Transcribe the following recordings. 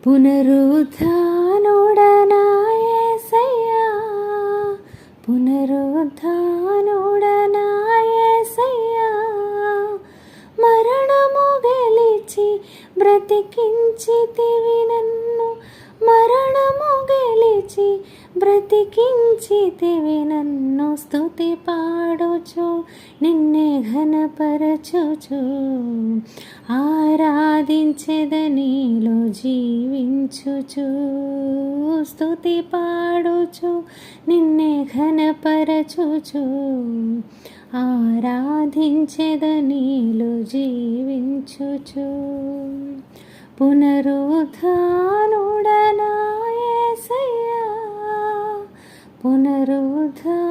పునరుద్ధానుడనా యేసయ్యా, పునరుద్ధానుడనా యేసయ్యా, మరణము గెలిచి బ్రతికించితివి నన్ను, మరణము గెలిచి బ్రతికించితివి నన్ను, స్తుతి పాడుచు నిన్నే ఘనపరచుచు ఆరాధించెదనీలో జీవించుచు, స్తుతి పాడుచు నిన్నే ఘనపరచుచు ఆరాధించెదనీలో జీవించుచు. పునరుద్ధానుడనా యేసయ్యా, పునరుద్ధానుడనా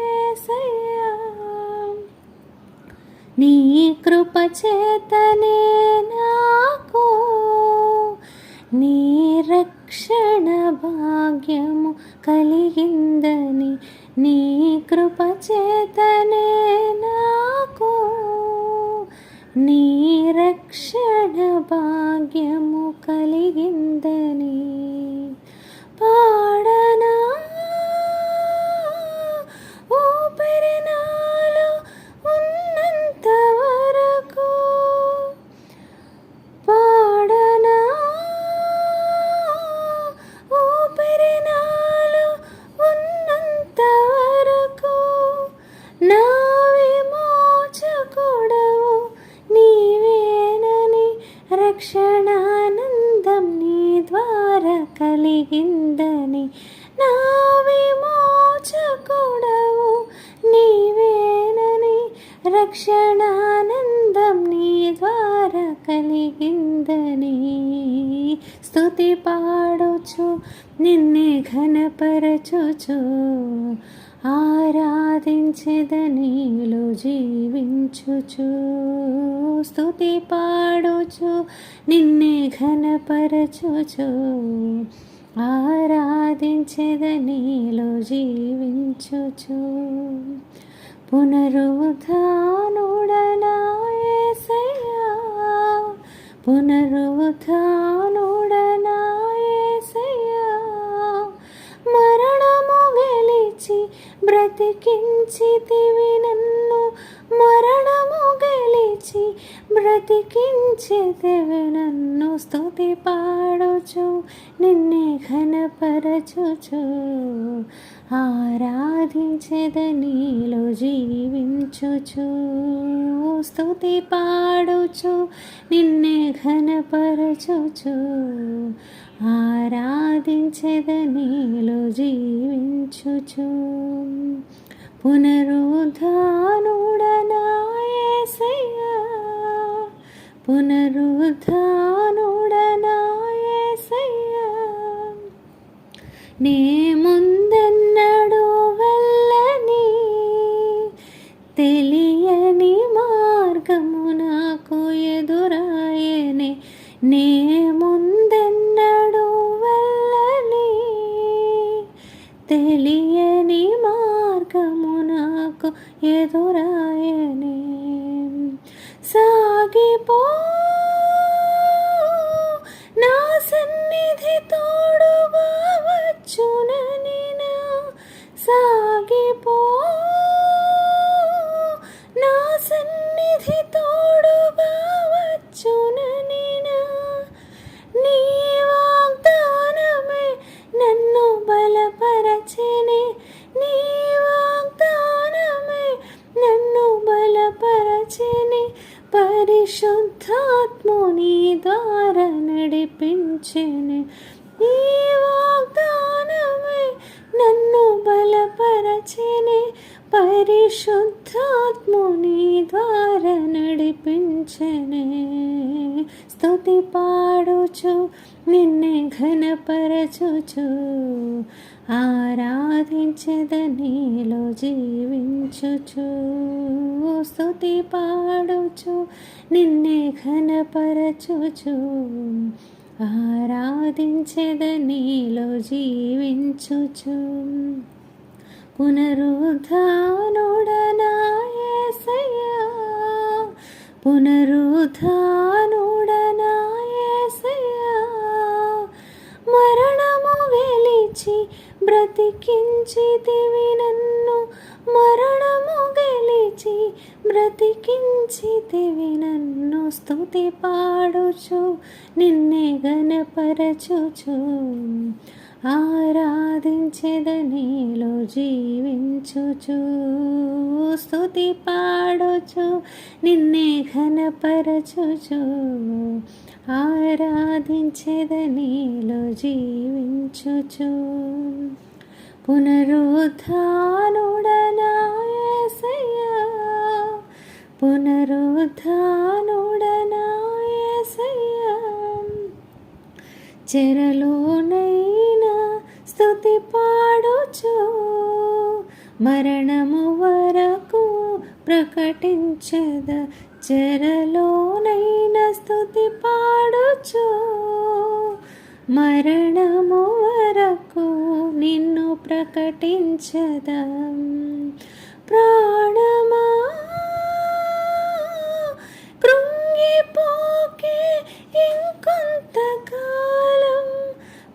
యేసయ్యా, నీ కృప చేతనే నాకు నీ రక్షణ భాగ్యము కలిగిందని, నీ కృప చేతనే నాకు నీ రక్షణ భాగ్యము కలిగిందని పాడనా, ఊపిరి నాలో ఉన్నంత వరకు పాడనా, ఊపిరి నాలో ఉన్నంత వరకు నా విమోచకుడవు నీవేనని, రక్షణానందం నీ ద్వారా కలిగిందని, నా విమోచకుడవు నీవేనని, రక్షణానందం నీ ద్వారా కలిగిందని, స్తుతి పాడుచు నిన్నే ఘనపరచుచు ఆరాధించెదనీలో జీవించుచు, స్తుతి పాడుచు నిన్నే ఘనపరచుచు ఆరాధించెదనీలో జీవించుచు. పునరుద్ధానుడనా యేసయ్యా, పునరుద్ధానుడనా యేసయ్యా, మరణము గెలిచి బ్రతికించితివి నన్ను, మరణము గెలిచి బ్రతికించితివి నన్ను, స్తుతి పాడుచు నిన్నే ఘనపరచుచు ఆరాధించెదనీలో జీవించుచు, స్తుతి పాడుచు నిన్నే ఘనపరచుచు ఆరాధించెదనీలో జీవించుచు. పునరుద్ధానుడనా యేసయ్యా, పునరుద్ధానుడనా యేసయ్యా, నే ముందెన్నడూ వెళ్ళని తెలియని మార్గము నాకు ఎదురాయనే, నే ముందెన్నడూ వెళ్ళని తెలియని మార్గము నాకు ఎదురాయనే, సాగిపో నా సన్నిధి తోడుగా వచ్చునని, నా సాగిపో నా సన్నిధి తోడుగా వచ్చునని, నీ వాగ్దానమే నన్ను బలపరచెనే, నీ వాగ్దానమే నన్ను బలపరచెనే, పరిశుద్ధాత్ముని ద్వారా నడిపించెనే, నీ వాగ్దానమే నన్ను బలపరచెనే, పరిశుద్ధాత్ముని ద్వారా నడిపించెనే, స్తుతి పాడుచు నిన్నే ఘనపరచుచు ఆరాధించెదనీలో జీవించుచు, స్తుతి పాడుచు నిన్నే ఘనపరచుచు ఆరాధించెదనీలో జీవించుచు. పునరుద్ధానుడనా యేసయ్యా, పునరుద్ధానుడనా యేసయ్యా, బ్రతికించితివి నన్ను, మరణము గెలిచి బ్రతికించితివి నన్ను. స్తుతి పాడుచు నిన్నే ఘనపరచుచు, ఆరాధించెదనీలో జీవించుచు. స్తుతి పాడుచు నిన్నే ఘనపరచుచు, ఆరాధించెదనీలో జీవించుచు. పునరుత్థానుడనా యేసయ్యా, పునరుత్థానుడనా యేసయ్యా, చెరలోనైనా స్తుతి పాడుచు, మరణము వరకు ప్రకటించద. చెరలోనైనా స్తుతి పాడుచు, మరణము వరకు నిన్ను ప్రకటించద. ప్రాణమా కృంగిపోకే ఇంకొంతకాలం,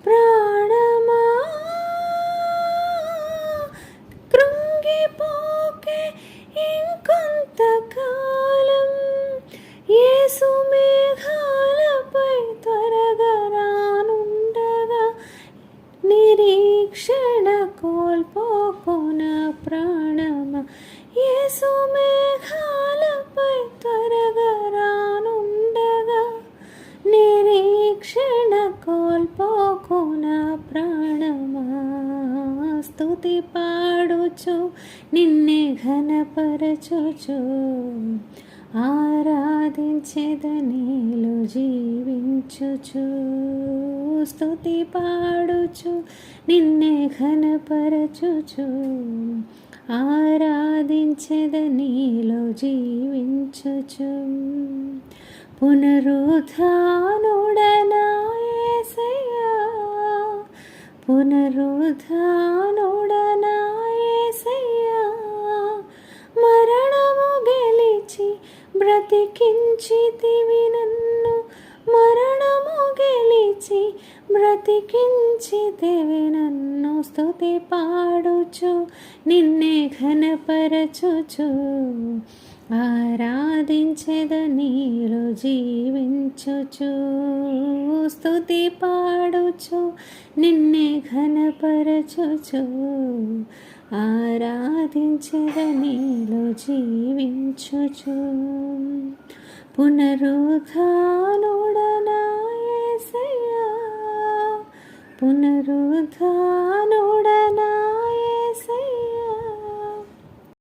ప్రాణమా కృంగిపోకే ఇంకొంతకాలం, యేసు మేఘాలపై త్వరగా రానుండగా, నిరీక్షణ కోల్పోకున ప్రాణమా. యేసు మేఘాలపై త్వరగా రానుండగా, నిరీక్షణ కోల్పోకున ప్రాణమా. స్తుతి పాడుచు నిన్నే ఘనపరచుచు, ఆరాధించెదనీలో జీవించుచు. స్తుతి పాడుచు నిన్నే ఘనపరచుచు, ఆరాధించెదనీలో జీవించుచు. పునరుత్థానుడనా యేసయ్యా, పునరుత్థానుడనా యేసయ్యా, మరణము గెలిచి బ్రతికించితివి నన్ను, మరణము గెలిచి బ్రతికించితివి నన్ను. స్తుతి పాడుచు నిన్నే ఘనపరచుచు, ఆరాధించెదనీలో జీవించుచు. స్తుతి పాడుచు నిన్నే ఘనపరచుచు, ఆరాధించెదనీలో జీవించుచు. పునరుత్థానుడనా యేసయ్యా, పునరుత్థానుడనా